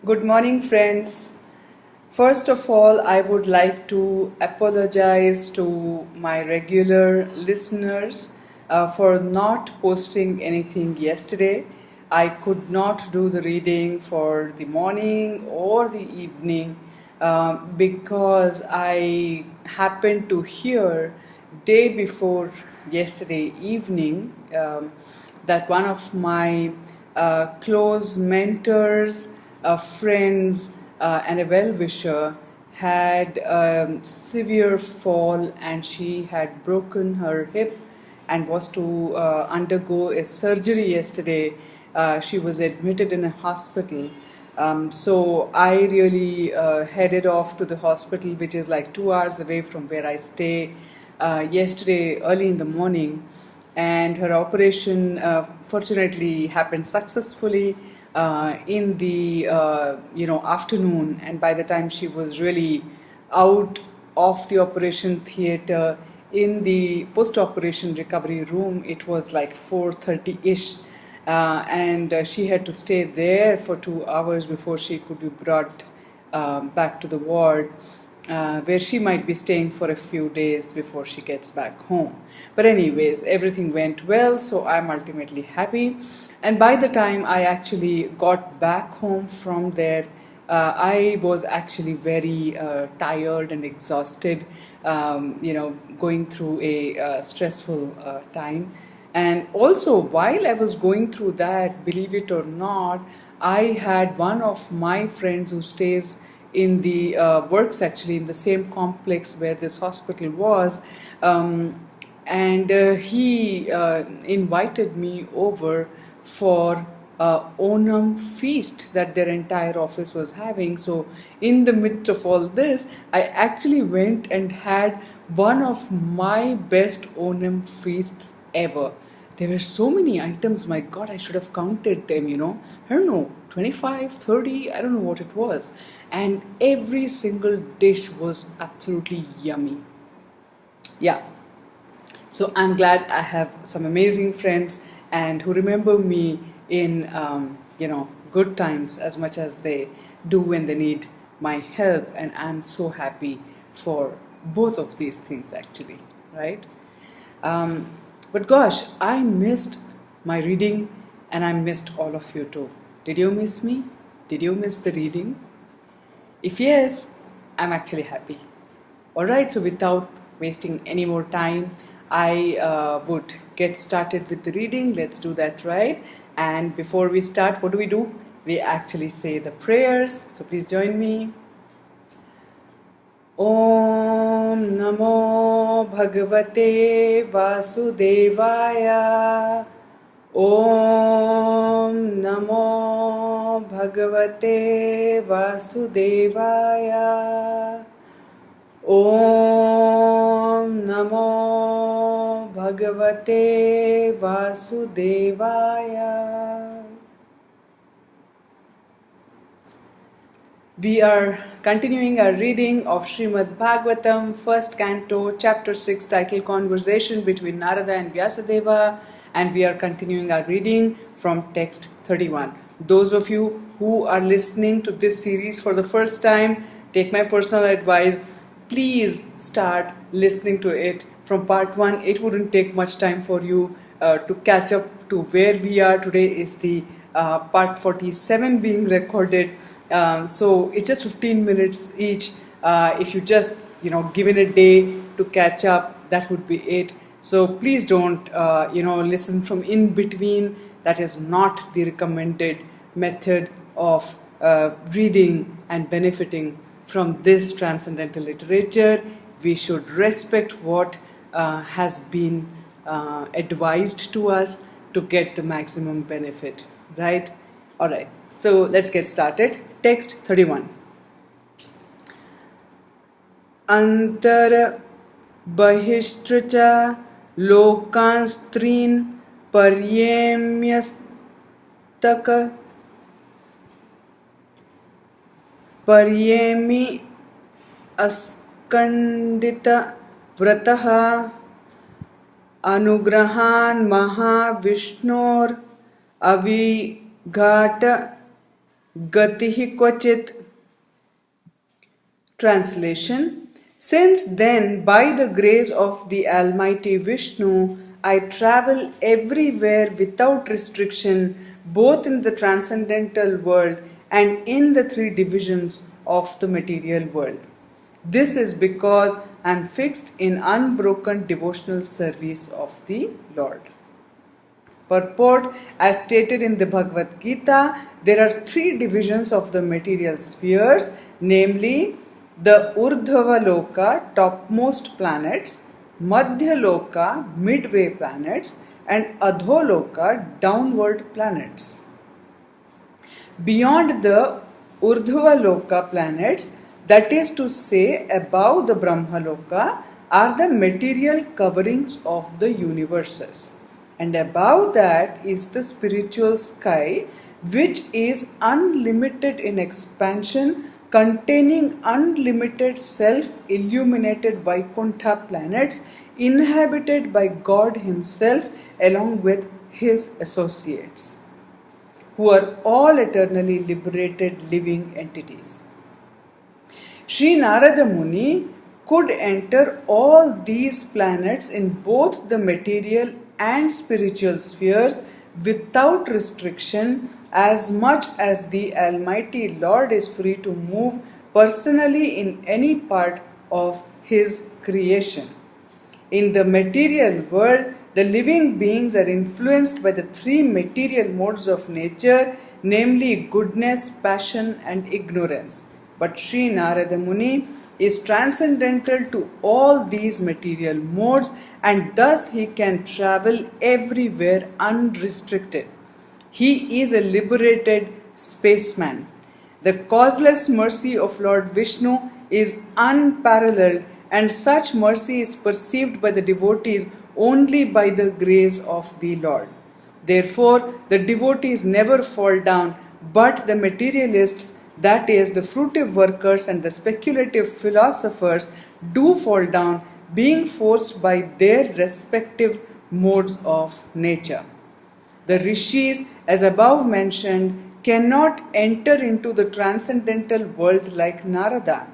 Good morning, friends. First of all, I would like to apologize to my regular listeners for not posting anything yesterday. I could not do the reading for the morning or the evening because I happened to hear day before yesterday evening that one of my close mentors, friends, and a well-wisher had a severe fall, and she had broken her hip and was to undergo a surgery yesterday. She was admitted in a hospital. So I really headed off to the hospital, which is like 2 hours away from where I stay, yesterday early in the morning, and her operation fortunately happened successfully in the afternoon. And by the time she was really out of the operation theater in the post-operation recovery room, it was like 4:30 ish, and she had to stay there for 2 hours before she could be brought back to the ward, where she might be staying for a few days before she gets back home. But anyways, everything went well, so I'm ultimately happy. And by the time I actually got back home from there, I was actually very tired and exhausted, going through a stressful time. And also, while I was going through that, believe it or not, I had one of my friends who stays in the works actually in the same complex where this hospital was, and he invited me over for Onam feast that their entire office was having. So, in the midst of all this, I actually went and had one of my best Onam feasts ever. There were so many items, my god, I should have counted them. I don't know, 25, 30, I don't know what it was. And every single dish was absolutely yummy. Yeah. So I'm glad I have some amazing friends and who remember me in good times as much as they do when they need my help, and I'm so happy for both of these things actually, right? But gosh, I missed my reading, and I missed all of you too. Did you miss me? Did you miss the reading? If yes, I'm actually happy. Alright, so without wasting any more time, I would get started with the reading. Let's do that, right? And before we start, what do? We actually say the prayers. So please join me. Om Namo Bhagavate Vasudevaya. Om Namo Bhagavate Vasudevaya. Om Namo Bhagavate Vasudevaya. We are continuing our reading of Srimad Bhagavatam, first canto, chapter 6, titled Conversation between Narada and Vyasadeva, and we are continuing our reading from text 31. Those of you who are listening to this series for the first time, take my personal advice, please start listening to it from part 1. It wouldn't take much time for you to catch up to where we are. Today is the part 47 being recorded. So it's just 15 minutes each. If you just, given a day to catch up, that would be it. So please don't, listen from in between. That is not the recommended method of reading and benefiting from this transcendental literature. We should respect what has been advised to us to get the maximum benefit, right? Alright, so let's get started. Text 31. Antar bahishtracha lokanstrin paryemyastaka paryemi askandita vrataha anugrahan mahavishnor avigata Gatihi Kvachit. Translation. Since then, by the grace of the Almighty Vishnu, I travel everywhere without restriction, both in the transcendental world and in the three divisions of the material world. This is because I am fixed in unbroken devotional service of the Lord. Purport. As stated in the Bhagavad Gita, there are three divisions of the material spheres, namely the Urdhva Loka, topmost planets, Madhya Loka, midway planets, and Adholoka, downward planets. Beyond the Urdhva Loka planets, that is to say above the Brahma Loka, are the material coverings of the universes. And above that is the spiritual sky, which is unlimited in expansion, containing unlimited self-illuminated Vaikuntha planets inhabited by God Himself along with His associates, who are all eternally liberated living entities. Sri Narada Muni could enter all these planets in both the material and spiritual spheres without restriction, as much as the Almighty Lord is free to move personally in any part of His creation. In the material world, the living beings are influenced by the three material modes of nature, namely goodness, passion, and ignorance. But Sri Narada Muni is transcendental to all these material modes, and thus he can travel everywhere unrestricted. He is a liberated spaceman. The causeless mercy of Lord Vishnu is unparalleled, and such mercy is perceived by the devotees only by the grace of the Lord. Therefore, the devotees never fall down, but the materialists, that is, the fruitive workers and the speculative philosophers, do fall down, being forced by their respective modes of nature. The rishis, as above mentioned, cannot enter into the transcendental world like Narada.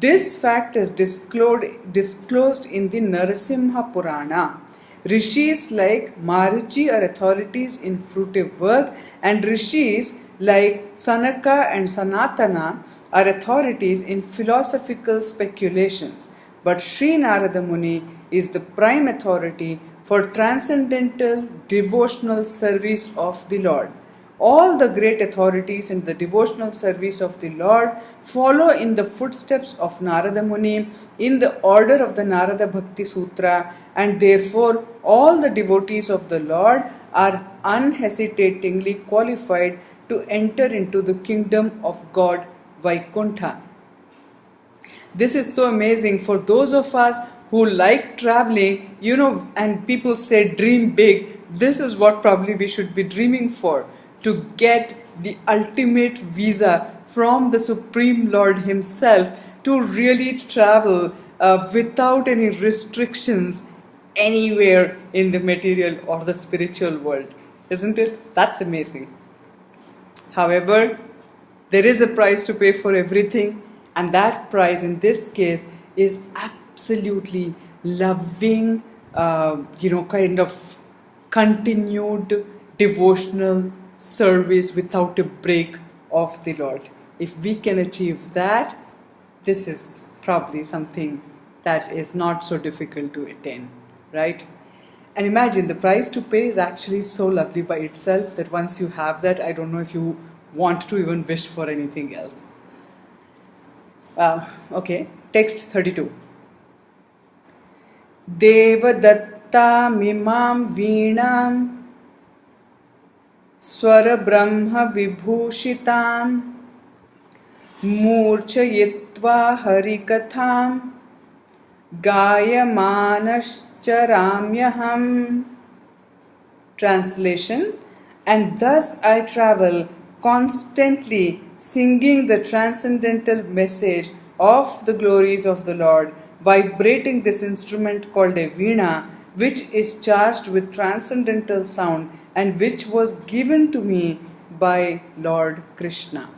This fact is disclosed in the Narasimha Purana. Rishis like Marichi are authorities in fruitive work, and rishis like Sanaka and Sanatana are authorities in philosophical speculations. But Sri Narada Muni is the prime authority for transcendental devotional service of the Lord. All the great authorities in the devotional service of the Lord follow in the footsteps of Narada Muni in the order of the Narada Bhakti Sutra, and therefore all the devotees of the Lord are unhesitatingly qualified to enter into the kingdom of God Vaikuntha. This is so amazing for those of us who like traveling, and people say dream big. This is what probably we should be dreaming for, to get the ultimate visa from the Supreme Lord Himself to really travel without any restrictions anywhere in the material or the spiritual world. Isn't it? That's amazing. However, there is a price to pay for everything, and that price in this case is absolutely loving, kind of continued devotional service without a break of the Lord. If we can achieve that, this is probably something that is not so difficult to attain, right? And imagine the price to pay is actually so lovely by itself that once you have that, I don't know if you want to even wish for anything else. Okay, text 32. Devadatta mimam veenam swara brahma vibhushitam murchayitva harikatham gayamanascharamyaham. Translation. And thus I travel constantly singing the transcendental message of the glories of the Lord, vibrating this instrument called a veena, which is charged with transcendental sound and which was given to me by Lord Krishna.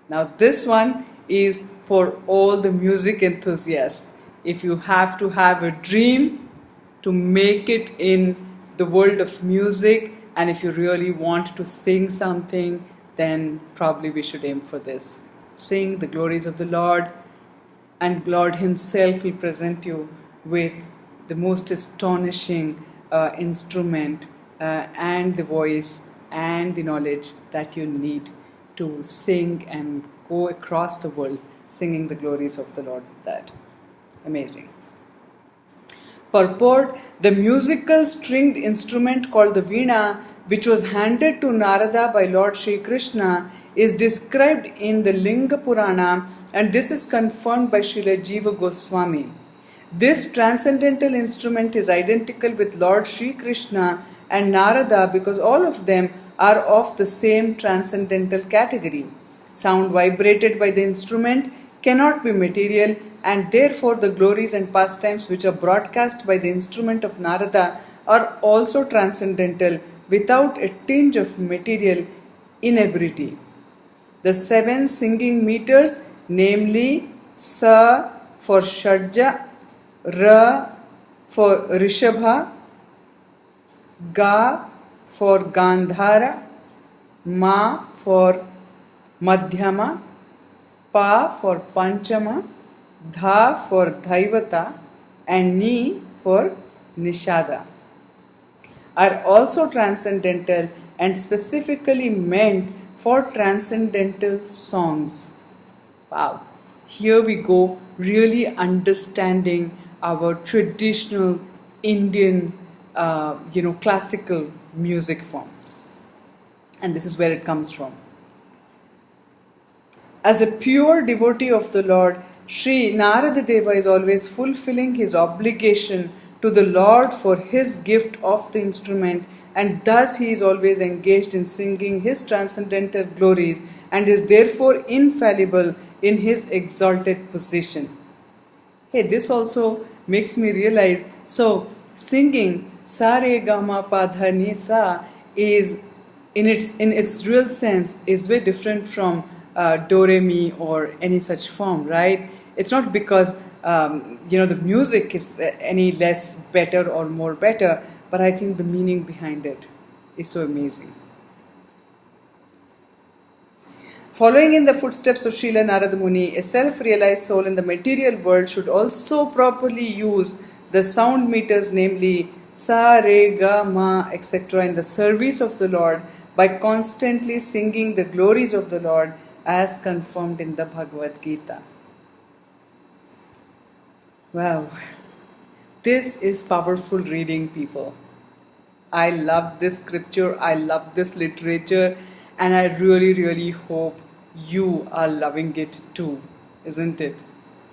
Now this one is for all the music enthusiasts. If you have to have a dream to make it in the world of music, and if you really want to sing something, then probably we should aim for this. Sing the glories of the Lord, and Lord Himself will present you with the most astonishing instrument and the voice and the knowledge that you need to sing and go across the world singing the glories of the Lord with that. Amazing. Purport: the musical stringed instrument called the Veena, which was handed to Narada by Lord Sri Krishna, is described in the Linga Purana, and this is confirmed by Srila Jiva Goswami. This transcendental instrument is identical with Lord Sri Krishna and Narada because all of them are of the same transcendental category. Sound vibrated by the instrument cannot be material, and therefore the glories and pastimes which are broadcast by the instrument of Narada are also transcendental without a tinge of material inebriety. The 7 singing meters, namely Sa for Shadja, Ra for Rishabha, Ga for Gandhara, Ma for Madhyama, Pa for Panchama, Dha for Dhaivata, and Ni for Nishada, are also transcendental and specifically meant for transcendental songs. Wow, here we go, really understanding our traditional Indian, classical music form. And this is where it comes from. As a pure devotee of the Lord, Sri Narada Deva is always fulfilling his obligation to the Lord for his gift of the instrument, and thus he is always engaged in singing his transcendental glories and is therefore infallible in his exalted position. Hey, this also makes me realize, so singing Sa Re Ga Ma Pa Dha Ni Sa is in its real sense is very different from Do Re Mi or any such form, right? It's not because the music is any less better or more better, but I think the meaning behind it is so amazing. Following in the footsteps of Srila Narada Muni, a self-realized soul in the material world should also properly use the sound meters, namely Sa, Re, Ga, Ma, etc. in the service of the Lord by constantly singing the glories of the Lord as confirmed in the Bhagavad Gita. Wow, this is powerful reading, people. I love this scripture, I love this literature, and I really, really hope you are loving it too, isn't it?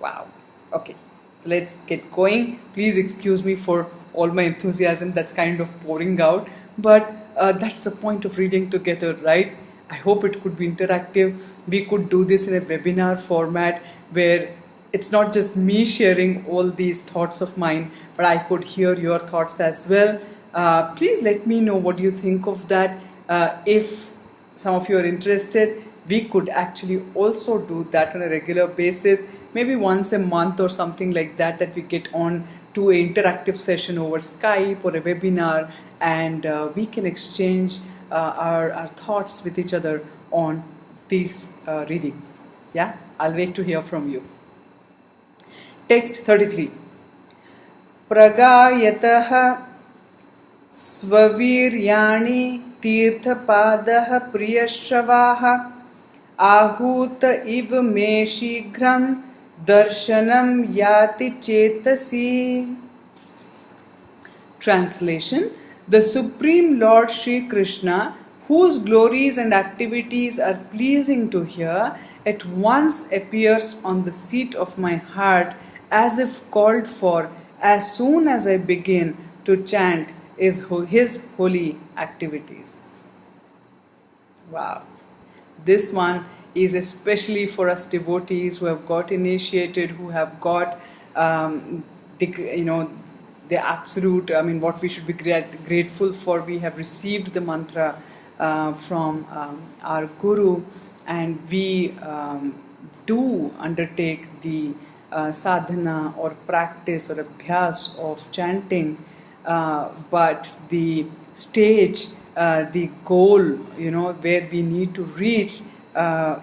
Wow. Okay, so let's get going. Please excuse me for all my enthusiasm that's kind of pouring out, but that's the point of reading together, right? I hope it could be interactive. We could do this in a webinar format where it's not just me sharing all these thoughts of mine, but I could hear your thoughts as well. Please let me know what you think of that. If some of you are interested, we could actually also do that on a regular basis, maybe once a month or something like that, that we get on to an interactive session over Skype or a webinar, and we can exchange our thoughts with each other on these readings. Yeah, I'll wait to hear from you. Text 33. Pragayataha svaviryani tirthapadaha priyashravaha ahuta iv me shighram darshanam yati chetasi. Translation: the Supreme Lord Sri Krishna, whose glories and activities are pleasing to hear, at once appears on the seat of my heart as if called for as soon as I begin to chant his holy activities. Wow. This one is especially for us devotees who have got initiated, who have got the absolute, what we should be grateful for. We have received the mantra from our Guru, and we do undertake the sadhana or practice or abhyas of chanting, but the stage, the goal, where we need to reach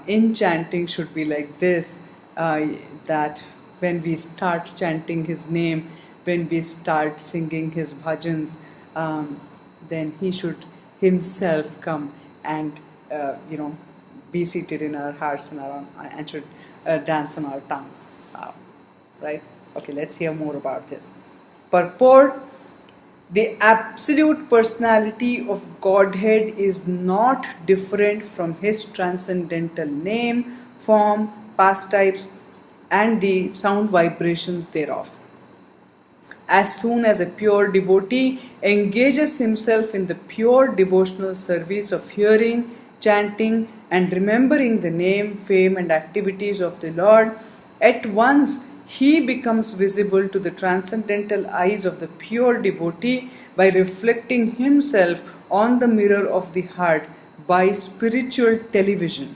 in chanting should be like this, that when we start chanting His name, when we start singing His bhajans, then He should Himself come and be seated in our hearts and should dance on our tongues. Right? Okay, let's hear more about this. Purport: the absolute personality of Godhead is not different from His transcendental name, form, pastimes, and the sound vibrations thereof. As soon as a pure devotee engages himself in the pure devotional service of hearing, chanting, and remembering the name, fame, and activities of the Lord, at once he becomes visible to the transcendental eyes of the pure devotee by reflecting himself on the mirror of the heart by spiritual television.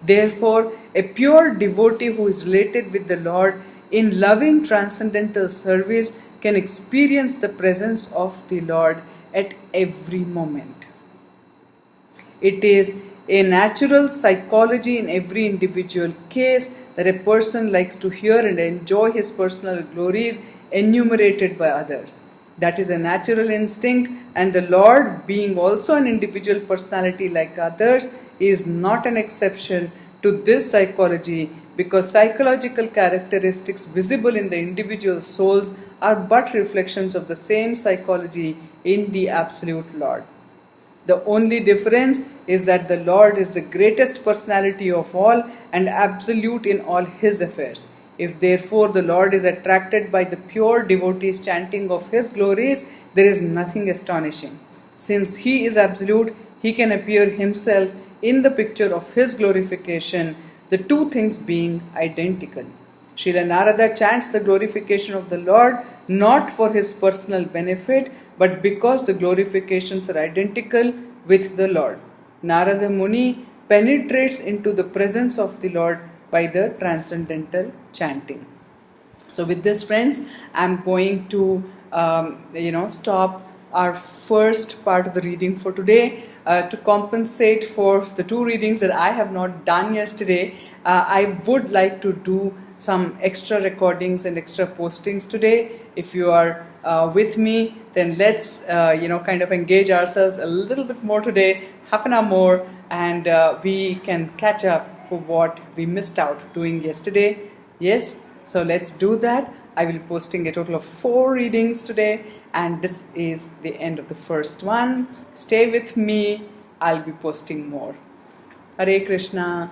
Therefore, a pure devotee who is related with the Lord in loving transcendental service can experience the presence of the Lord at every moment. It is a natural psychology in every individual case that a person likes to hear and enjoy his personal glories enumerated by others. That is a natural instinct, and the Lord, being also an individual personality like others, is not an exception to this psychology, because psychological characteristics visible in the individual souls are but reflections of the same psychology in the Absolute Lord. The only difference is that the Lord is the greatest personality of all and absolute in all His affairs. If therefore the Lord is attracted by the pure devotees' chanting of His glories, there is nothing astonishing. Since He is absolute, He can appear Himself in the picture of His glorification, the two things being identical. Srila Narada chants the glorification of the Lord not for his personal benefit, but because the glorifications are identical with the Lord. Narada Muni penetrates into the presence of the Lord by the transcendental chanting. So with this, friends, I'm going to stop our first part of the reading for today. To compensate for the two readings that I have not done yesterday, I would like to do some extra recordings and extra postings today. If you are with me, then let's kind of engage ourselves a little bit more today, half an hour more, and we can catch up for what we missed out doing yesterday. Yes, so let's do that. I will be posting a total of 4 readings today, and this is the end of the first one. Stay with me, I'll be posting more. Hare Krishna.